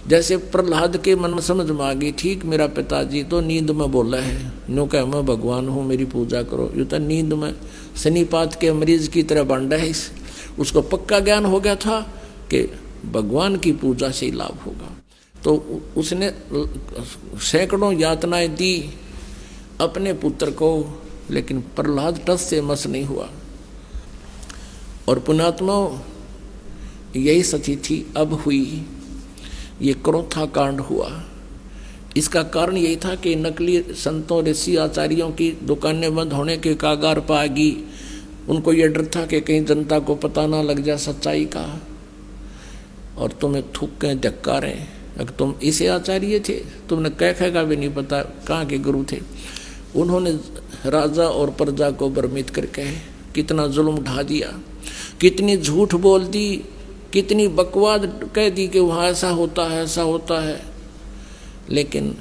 जैसे प्रहलाद के मन में समझ में आ गई, ठीक मेरा पिताजी तो नींद में बोला है, नो कह मैं भगवान हूँ मेरी पूजा करो, यू तो नींद में शनिपात के मरीज की तरह बांटा है। उसको पक्का ज्ञान हो गया था कि भगवान की पूजा से ही लाभ होगा। तो उसने सैकड़ों यातनाएं दी अपने पुत्र को, लेकिन प्रहलाद टस से मस नहीं हुआ। और पुण्यात्मा यही सची थी अब हुई, ये क्रोथा कांड हुआ। इसका कारण यही था कि नकली संतों ऋषि आचार्यों की दुकानें बंद होने के कागार पर आ गई। उनको ये डर था कि कहीं जनता को पता ना लग जाए सच्चाई का और तुम्हें थूकें धक्कारें। अगर तुम इसे आचार्य थे, तुमने कह का भी नहीं पता कहाँ के गुरु थे। उन्होंने राजा और प्रजा को भ्रमित करके कितना जुल्म ढा दिया, कितनी झूठ बोल दी, कितनी बकवाद कह दी कि वहाँ ऐसा होता है ऐसा होता है। लेकिन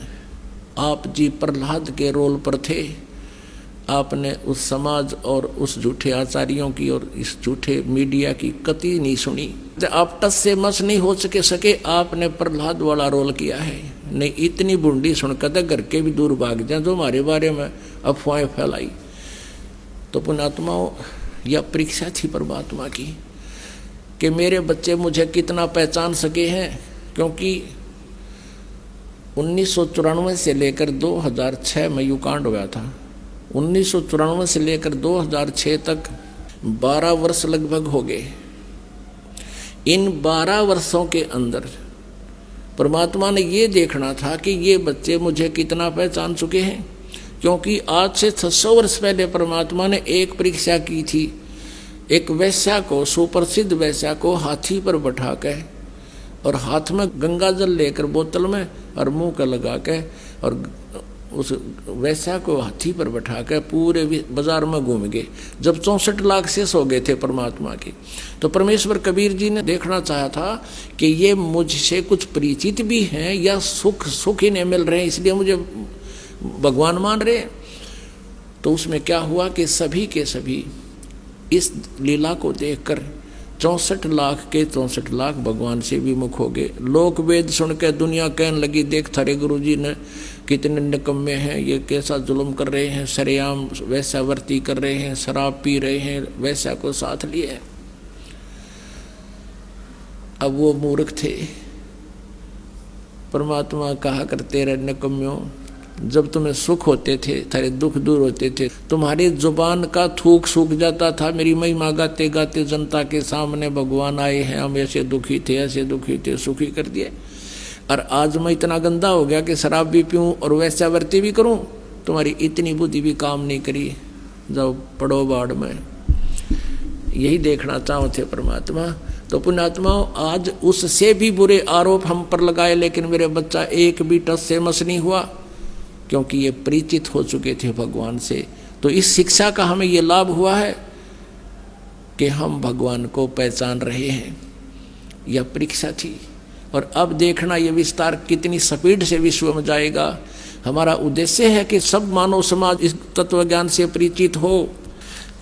आप जी प्रहलाद के रोल पर थे। आपने उस समाज और उस झूठे आचार्यों की और इस झूठे मीडिया की कतई नहीं सुनी। आप टस से मस नहीं हो सके आपने प्रहलाद वाला रोल किया है। नहीं इतनी बूंदी सुनकर घर के भी दूर भाग जाए जो हमारे बारे में अफवाहें फैलाई। तो पुण्यात्माओं, यह परीक्षा थी परमात्मा की कि मेरे बच्चे मुझे कितना पहचान सके हैं। क्योंकि 1994 से लेकर 2006 में यू कांड हुआ था। 1994 से लेकर 2006 तक 12 वर्ष लगभग हो गए। इन 12 वर्षों के अंदर परमात्मा ने ये देखना था कि ये बच्चे मुझे कितना पहचान चुके हैं। क्योंकि आज से 600 वर्ष पहले परमात्मा ने एक परीक्षा की थी। एक वैश्या को, सुप्रसिद्ध वैश्या को हाथी पर बैठा के और हाथ में गंगा जल लेकर बोतल में और मुंह का लगा के और उस वैश्या को हाथी पर बैठा के पूरे बाजार में घूम गए। जब 64 लाख शेष हो गए थे परमात्मा के, तो परमेश्वर कबीर जी ने देखना चाहा था कि ये मुझसे कुछ परिचित भी हैं या सुख इन्हें मिल रहे हैं इसलिए मुझे भगवान मान रहे। तो उसमें क्या हुआ कि सभी के सभी इस लीला को देखकर 64 लाख के 64 लाख भगवान से विमुख हो गए। लोक वेद सुन के दुनिया कहने लगी, देख थारे गुरु जी ने कितने निकम्मे हैं, ये कैसा जुल्म कर रहे हैं, सरेआम वैश्यावर्ती कर रहे हैं, शराब पी रहे हैं, वैश्या को साथ लिए। अब वो मूर्ख थे। परमात्मा कहा करते रहे, निकम्म्यों जब तुम्हें सुख होते थे, थारे दुख दूर होते थे, तुम्हारी जुबान का थूक सूख जाता था। मेरी महिमा गाते गाते जनता के सामने भगवान आए हैं, हम ऐसे दुखी थे, सुखी कर दिए। और आज मैं इतना गंदा हो गया कि शराब भी पीऊँ और वैश्यावर्ती भी करूँ, तुम्हारी इतनी बुद्धि भी काम नहीं करी, जाओ पड़ो बाढ़ में। यही देखना चाहो थे परमात्मा। तो पुण्यात्माओं, आज उससे भी बुरे आरोप हम पर लगाए, लेकिन मेरे बच्चा एक भी टस से मस नहीं हुआ, क्योंकि ये परिचित हो चुके थे भगवान से। तो इस शिक्षा का हमें ये लाभ हुआ है कि हम भगवान को पहचान रहे हैं। यह परीक्षा थी। और अब देखना ये विस्तार कितनी स्पीड से विश्व में जाएगा। हमारा उद्देश्य है कि सब मानव समाज इस तत्व ज्ञान से परिचित हो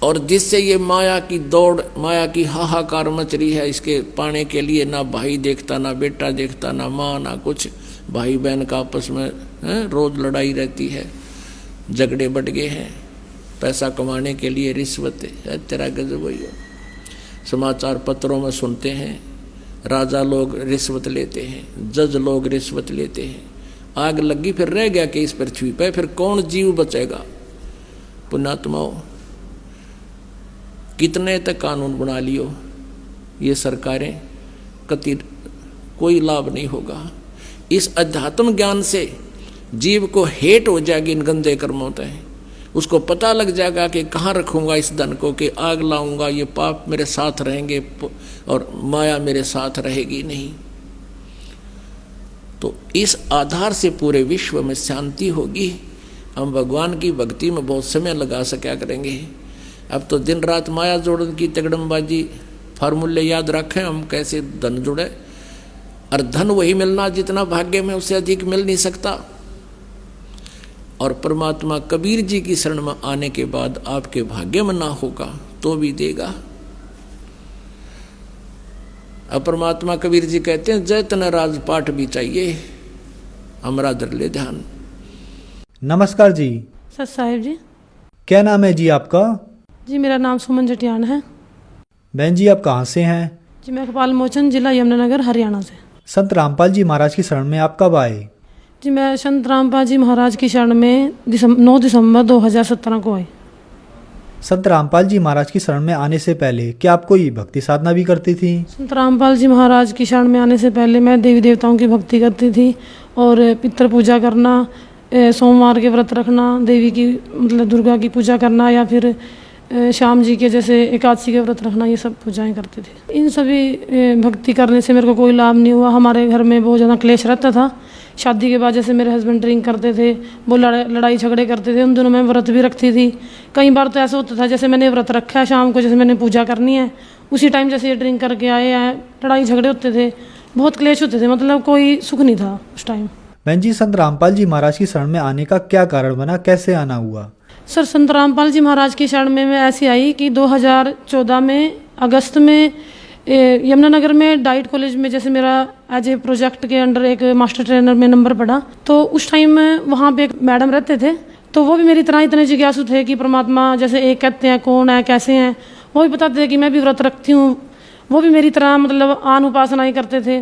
और जिससे ये माया की दौड़, माया की हाहाकार मच रही है, इसके पाने के लिए ना भाई देखता, ना बेटा देखता, ना माँ, ना कुछ। भाई बहन का आपस में रोज लड़ाई रहती है, झगड़े बढ़ गए हैं, पैसा कमाने के लिए रिश्वत है तेरा गजब। वही समाचार पत्रों में सुनते हैं, राजा लोग रिश्वत लेते हैं, जज लोग रिश्वत लेते हैं। आग लगी फिर रह गया कि इस पृथ्वी पर फिर कौन जीव बचेगा। पुण्यात्माओं, कितने तक कानून बना लियो ये सरकारें, कति कोई लाभ नहीं होगा। इस अध्यात्म ज्ञान से जीव को हेट हो जाएगी इन गंदे कर्मों से। उसको पता लग जाएगा कि कहाँ रखूँगा इस धन को, कि आग लाऊंगा, ये पाप मेरे साथ रहेंगे और माया मेरे साथ रहेगी नहीं। तो इस आधार से पूरे विश्व में शांति होगी। हम भगवान की भक्ति में बहुत समय लगा सका करेंगे। अब तो दिन रात माया जोड़न की तगड़मबाजी, फार्मूले याद रखें हम कैसे धन जुड़े। और धन वही मिलना जितना भाग्य में, उससे अधिक मिल नहीं सकता। और परमात्मा कबीर जी की शरण में आने के बाद आपके भाग्य में ना होगा तो भी देगा। अब परमात्मा कबीर जी कहते हैं जैतन राजपाट भी चाहिए, हमारा दर ले ध्यान। नमस्कार जी। सत साहिब जी। क्या नाम है जी आपका? जी मेरा नाम सुमन जटियान है। बहन जी आप कहाँ से हैं? जी मैं कपाल मोचन, जिला यमुनानगर, हरियाणा से। संत रामपाल जी महाराज की शरण में आप कब आए? जी मैं संत रामपाल जी महाराज की शरण में 9 दिसंबर 2017 को आई। संत रामपाल जी महाराज की शरण में आने से पहले क्या आप कोई भक्ति साधना भी करती थी? संत रामपाल जी महाराज की शरण में आने से पहले मैं देवी देवताओं की भक्ति करती थी और पितृ पूजा करना, सोमवार के व्रत रखना, देवी की मतलब दुर्गा की पूजा करना या फिर श्याम जी के जैसे एकादशी के व्रत रखना, ये सब पूजाएं करते थे। इन सभी भक्ति करने से मेरे को कोई लाभ नहीं हुआ। हमारे घर में बहुत ज़्यादा क्लेश रहता था। शादी के बाद जैसे मेरे हस्बैंड ड्रिंक करते थे, वो लड़ाई झगड़े करते थे। उन दिनों मैं व्रत भी रखती थी। कई बार तो ऐसा होता था जैसे मैंने व्रत रखा है, शाम को जैसे मैंने पूजा करनी है, उसी टाइम जैसे ये ड्रिंक करके आए हैं, लड़ाई झगड़े होते थे, बहुत क्लेश होते थे, मतलब कोई सुख नहीं था उस टाइम। बहन जी संत रामपाल जी महाराज की शरण में आने का क्या कारण बना, कैसे आना हुआ? सर संत रामपाल जी महाराज की शरण में मैं ऐसी आई कि 2014 में अगस्त में यमुनानगर में डाइट कॉलेज में जैसे मेरा एज ए प्रोजेक्ट के अंडर एक मास्टर ट्रेनर में नंबर पड़ा, तो उस टाइम वहाँ पे एक मैडम रहते थे, तो वो भी मेरी तरह इतने जिज्ञासु थे कि परमात्मा जैसे एक कहते हैं कौन है, कैसे हैं। वो भी बताते थे कि मैं भी व्रत रखती हूँ। वो भी मेरी तरह मतलब आन उपासनाएँ करते थे,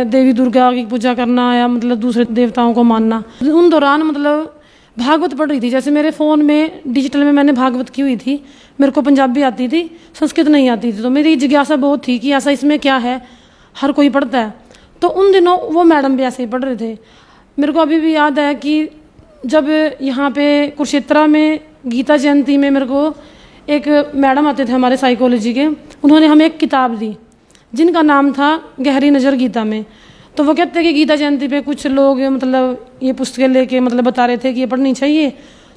देवी दुर्गा की पूजा करना या मतलब दूसरे देवताओं को मानना। उन दौरान मतलब भागवत पढ़ रही थी, जैसे मेरे फ़ोन में डिजिटल में मैंने भागवत की हुई थी। मेरे को पंजाबी आती थी, संस्कृत नहीं आती थी, तो मेरी जिज्ञासा बहुत थी कि ऐसा इसमें क्या है, हर कोई पढ़ता है। तो उन दिनों वो मैडम भी ऐसे ही पढ़ रहे थे। मेरे को अभी भी याद है कि जब यहाँ पे कुरुक्षेत्रा में गीता जयंती में मेरे को एक मैडम आते थे हमारे साइकोलॉजी के, उन्होंने हमें एक किताब दी जिनका नाम था गहरी नज़र गीता में। तो वो कहते हैं कि गीता जयंती पे कुछ लोग मतलब ये पुस्तकें लेके मतलब बता रहे थे कि ये पढ़नी चाहिए।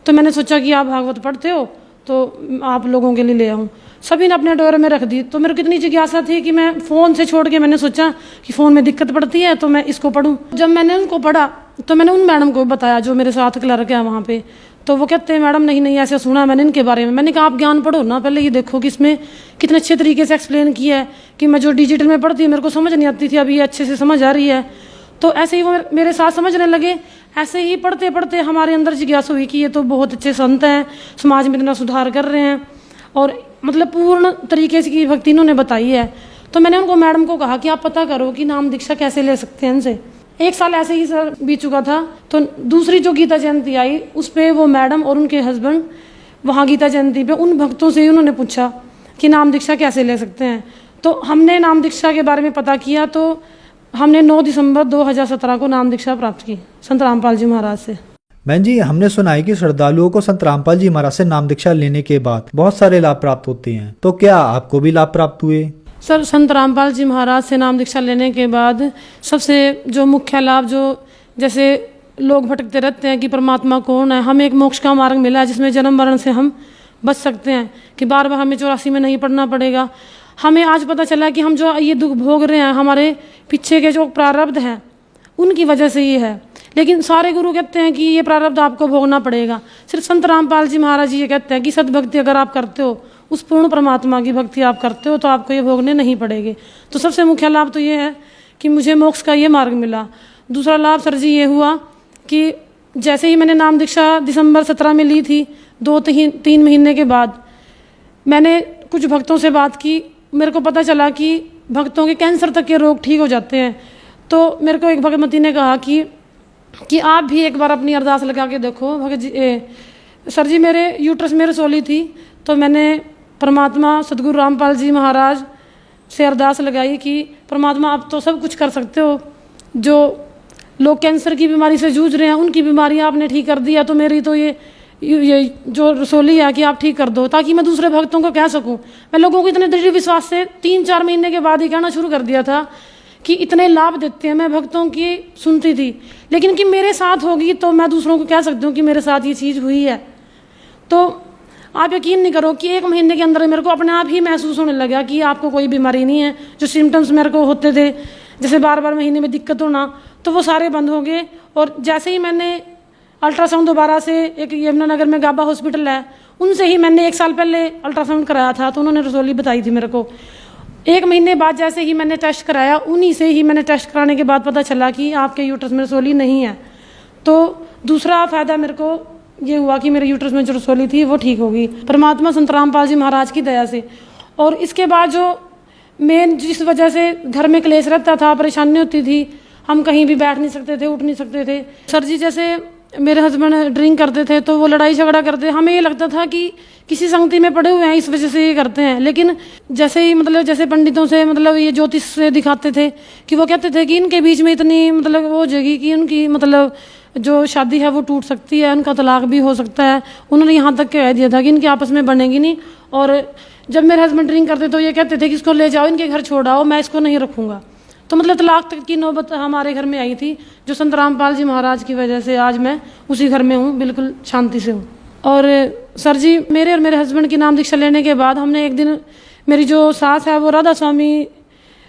तो मैंने सोचा कि आप भागवत पढ़ते हो तो आप लोगों के लिए ले आऊँ। सभी ने अपने डोर में रख दी। तो मेरे को कितनी जिज्ञासा थी कि मैं फ़ोन से छोड़ के मैंने सोचा कि फ़ोन में दिक्कत पड़ती है तो मैं इसको पढूं। जब मैंने उनको पढ़ा तो मैंने उन मैडम को बताया जो मेरे साथ क्लर्क है वहाँ पे। तो वो कहते हैं मैडम नहीं ऐसे सुना मैंने इनके बारे में। मैंने कहा आप ज्ञान पढ़ो ना, पहले ये देखो कि इसमें कितने अच्छे तरीके से एक्सप्लेन किया है कि मैं जो डिजिटल में पढ़ती मेरे को समझ नहीं आती थी, अभी ये अच्छे से समझ आ रही है। तो ऐसे ही वो मेरे साथ समझने लगे। ऐसे ही पढ़ते पढ़ते हमारे अंदर जिज्ञासा हुई कि ये तो बहुत अच्छे संत हैं, समाज में इतना सुधार कर रहे हैं और मतलब पूर्ण तरीके से की भक्ति इन्होंने बताई है। तो मैंने उनको मैडम को कहा कि आप पता करो कि नाम दीक्षा कैसे ले सकते हैं इनसे। 1 साल ऐसे ही सर बीत चुका था। तो दूसरी जो गीता जयंती आई उस पर वो मैडम और उनके हस्बैंड वहाँ गीता जयंती पे उन भक्तों से ही उन्होंने पूछा कि नाम दीक्षा कैसे ले सकते हैं। तो हमने नाम दीक्षा के बारे में पता किया तो हमने 9 दिसंबर 2017 को नाम दीक्षा प्राप्त की संत रामपाल जी महाराज से। बहन जी हमने सुना है कि श्रद्धालुओं को संत रामपाल जी महाराज से नाम दीक्षा लेने के बाद बहुत सारे लाभ प्राप्त होते हैं, तो क्या आपको भी लाभ प्राप्त हुए? सर संत रामपाल जी महाराज से नाम दीक्षा लेने के बाद सबसे जो मुख्य लाभ, जो जैसे लोग भटकते रहते हैं कि परमात्मा कौन है, हमें एक मोक्ष का मार्ग मिला है जिसमें जन्म मरण से हम बच सकते हैं कि बार बार हमें 84 में नहीं पढ़ना पड़ेगा। हमें आज पता चला कि हम जो ये दुख भोग रहे हैं हमारे पीछे के जो प्रारब्ध हैं उनकी वजह से ये है। लेकिन सारे गुरु कहते हैं कि ये प्रारब्ध आपको भोगना पड़ेगा। सिर्फ संत रामपाल जी महाराज जी ये कहते हैं कि सद्भक्ति अगर आप करते हो, उस पूर्ण परमात्मा की भक्ति आप करते हो तो आपको ये भोगने नहीं पड़ेंगे। तो सबसे मुख्य लाभ तो ये है कि मुझे मोक्ष का ये मार्ग मिला। दूसरा लाभ सर जी ये हुआ कि जैसे ही मैंने नाम दीक्षा दिसंबर 17 में ली थी, 2-3 महीने के बाद मैंने कुछ भक्तों से बात की। मेरे को पता चला कि भक्तों के कैंसर तक के रोग ठीक हो जाते हैं। तो मेरे को एक भगवती ने कहा कि आप भी एक बार अपनी अरदास लगा के देखो। भगत जी सर जी मेरे यूट्रस में रसोली थी, तो मैंने परमात्मा सदगुरु रामपाल जी महाराज से अरदास लगाई कि परमात्मा आप तो सब कुछ कर सकते हो, जो लोग कैंसर की बीमारी से जूझ रहे हैं उनकी बीमारी आपने ठीक कर दिया, तो मेरी तो ये जो रसोली है कि आप ठीक कर दो, ताकि मैं दूसरे भक्तों को कह सकूं। मैं लोगों को इतने दृढ़ विश्वास से 3-4 महीने के बाद ही कहना शुरू कर दिया था कि इतने लाभ देते हैं। मैं भक्तों की सुनती थी, लेकिन कि मेरे साथ होगी तो मैं दूसरों को कह सकती हूँ कि मेरे साथ ये चीज़ हुई है। तो आप यकीन नहीं करो कि 1 महीने के अंदर मेरे को अपने आप ही महसूस होने लगा कि आपको कोई बीमारी नहीं है। जो सिम्टम्स मेरे को होते थे, जैसे बार महीने में दिक्कत होना, तो वो सारे बंद हो गए। और जैसे ही मैंने अल्ट्रासाउंड दोबारा से, एक यमुनानगर में गाबा हॉस्पिटल है, उनसे ही मैंने 1 साल पहले अल्ट्रासाउंड कराया था, तो उन्होंने रसोली बताई थी मेरे को। 1 महीने बाद जैसे ही मैंने टेस्ट कराया, उन्हीं से ही मैंने टेस्ट कराने के बाद पता चला कि आपके यूट्रस में रसोली नहीं है। तो दूसरा फ़ायदा मेरे को ये हुआ कि मेरे यूट्रस में जो रसोली थी वो ठीक हो गई, परमात्मा संत रामपाल जी महाराज की दया से। और इसके बाद जो मेन जिस वजह से घर में क्लेश रहता था, परेशानी होती थी, हम कहीं भी बैठ नहीं सकते थे, उठ नहीं सकते थे। सर जी जैसे मेरे हस्बैंड ड्रिंक करते थे तो वो लड़ाई झगड़ा करते, हमें ये लगता था कि किसी संगति में पड़े हुए हैं इस वजह से ये करते हैं। लेकिन जैसे ही जैसे पंडितों से ये ज्योतिष से दिखाते थे कि वो कहते थे कि इनके बीच में इतनी वो हो जाएगी कि उनकी जो शादी है वो टूट सकती है, उनका तलाक भी हो सकता है। उन्होंने यहाँ तक कह दिया था कि इनके आपस में बनेगी नहीं। और जब मेरे हस्बैंड ड्रिंक करते तो ये कहते थे कि इसको ले जाओ, इनके घर छोड़ आओ, मैं इसको नहीं रखूँगा। तो तलाक तक की नौबत हमारे घर में आई थी, जो संत रामपाल जी महाराज की वजह से आज मैं उसी घर में हूँ, बिल्कुल शांति से हूँ। और सर जी मेरे और मेरे हस्बैंड की नाम दीक्षा लेने के बाद हमने एक दिन, मेरी जो सास है वो राधा स्वामी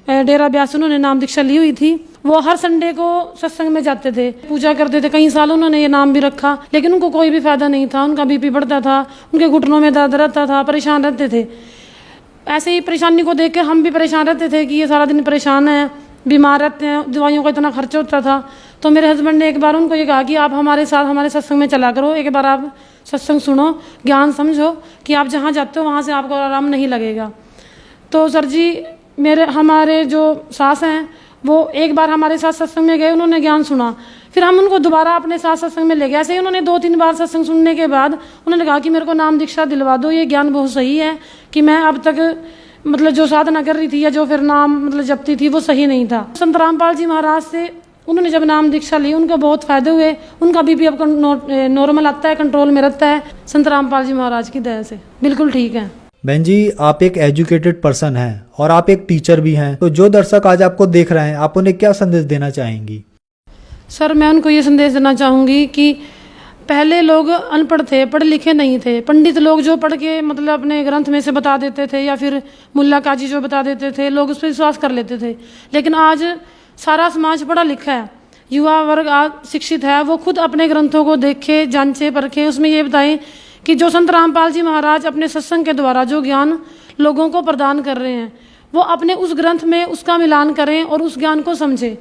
डेरा ब्यास, उन्होंने नाम दीक्षा ली हुई थी। वो हर संडे को सत्संग में जाते थे, पूजा करते थे। कई साल उन्होंने ये नाम भी रखा, लेकिन उनको कोई भी फायदा नहीं था। उनका बीपी बढ़ता था, उनके घुटनों में दर्द रहता था, परेशान रहते थे। ऐसे ही परेशानी को देख कर हम भी परेशान रहते थे कि ये सारा दिन परेशान है, बीमार रहते हैं, दवाइयों का इतना खर्च होता था। तो मेरे हस्बैंड ने एक बार उनको ये कहा कि आप हमारे साथ हमारे सत्संग में चला करो, एक बार आप सत्संग सुनो, ज्ञान समझो कि आप जहाँ जाते हो वहाँ से आपको आराम नहीं लगेगा। तो सर जी हमारे जो सास हैं वो एक बार हमारे साथ सत्संग में गए, उन्होंने ज्ञान सुना, फिर हम उनको दोबारा अपने साथ सत्संग में ले गए। ऐसे ही उन्होंने 2-3 बार सत्संग सुनने के बाद उन्होंने कहा कि मेरे को नाम दीक्षा दिलवा दो, ये ज्ञान बहुत सही है कि मैं अब तक जो साधना कर रही थी या जो फिर नाम जपती थी वो सही नहीं था। संत रामपाल जी महाराज से उन्होंने जब नाम दीक्षा ली, उनको बहुत फायदे हुए। उनका बीपी अब नॉर्मल आता है, कंट्रोल में रहता है, संत रामपाल जी महाराज की दया से बिल्कुल ठीक है। बहन जी, आप एक एजुकेटेड पर्सन हैं और आप एक टीचर भी हैं, तो जो दर्शक आज आपको देख रहे हैं, आप उन्हें क्या संदेश देना चाहेंगी? सर मैं उनको ये संदेश देना चाहूँगी कि पहले लोग अनपढ़ थे, पढ़े लिखे नहीं थे। पंडित लोग जो पढ़ के अपने ग्रंथ में से बता देते थे या फिर मुल्ला काजी जो बता देते थे, लोग उस पर विश्वास कर लेते थे। लेकिन आज सारा समाज पढ़ा लिखा है, युवा वर्ग आज शिक्षित है, वो खुद अपने ग्रंथों को देखे, जांचे, परखे, उसमें ये बताएं कि जो संत रामपाल जी महाराज अपने सत्संग के द्वारा जो ज्ञान लोगों को प्रदान कर रहे हैं, वो अपने उस ग्रंथ में उसका मिलान करें और उस ज्ञान को समझें।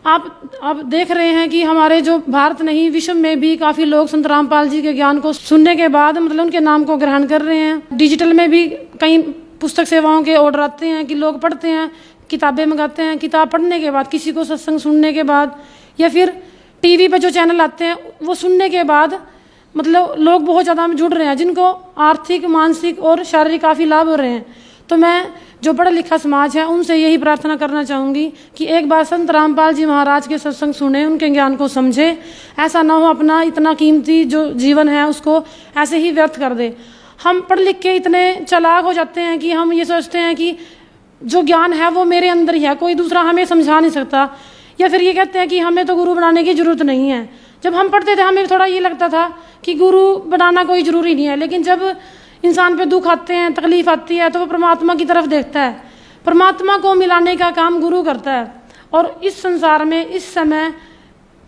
आप देख रहे हैं कि हमारे जो भारत नहीं विश्व में भी काफ़ी लोग संत रामपाल जी के ज्ञान को सुनने के बाद उनके नाम को ग्रहण कर रहे हैं। डिजिटल में भी कई पुस्तक सेवाओं के ऑर्डर आते हैं कि लोग पढ़ते हैं, किताबें मंगाते हैं। किताब पढ़ने के बाद, किसी को सत्संग सुनने के बाद, या फिर टीवी पे जो चैनल आते हैं वो सुनने के बाद लोग बहुत ज़्यादा जुड़ रहे हैं, जिनको आर्थिक, मानसिक और शारीरिक काफ़ी लाभ हो रहे हैं। तो मैं जो पढ़ा लिखा समाज है उनसे यही प्रार्थना करना चाहूँगी कि एक बार संत रामपाल जी महाराज के सत्संग सुने, उनके ज्ञान को समझे। ऐसा ना हो अपना इतना कीमती जो जीवन है उसको ऐसे ही व्यर्थ कर दे। हम पढ़ लिख के इतने चालाक हो जाते हैं कि हम ये सोचते हैं कि जो ज्ञान है वो मेरे अंदर ही है, कोई दूसरा हमें समझा नहीं सकता। या फिर ये कहते हैं कि हमें तो गुरु बनाने की ज़रूरत नहीं है। जब हम पढ़ते थे हमें थोड़ा ये लगता था कि गुरु बनाना कोई ज़रूरी नहीं है, लेकिन जब इंसान पे दुख आते हैं, तकलीफ आती है, तो वो परमात्मा की तरफ देखता है। परमात्मा को मिलाने का काम गुरु करता है। और इस संसार में इस समय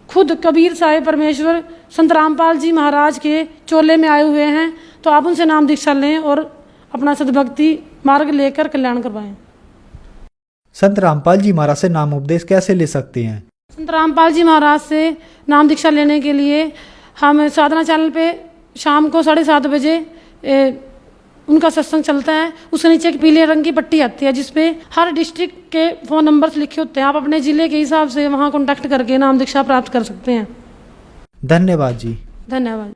खुद कबीर साहिब परमेश्वर संत रामपाल जी महाराज के चोले में आए हुए हैं। तो आप उनसे नाम दीक्षा लें और अपना सद्भक्ति मार्ग लेकर कल्याण करवाएं। संत रामपाल जी महाराज से नाम उपदेश कैसे ले सकते हैं? संत रामपाल जी महाराज से नाम दीक्षा लेने के लिए हम साधना चैनल पे शाम को 7:30 बजे उनका सत्संग चलता है। उसके नीचे एक पीले रंग की पट्टी आती है जिसपे हर डिस्ट्रिक्ट के फ़ोन नंबर्स लिखे होते हैं। आप अपने ज़िले के हिसाब से वहाँ कॉन्टैक्ट करके नाम दीक्षा प्राप्त कर सकते हैं। धन्यवाद जी। धन्यवाद।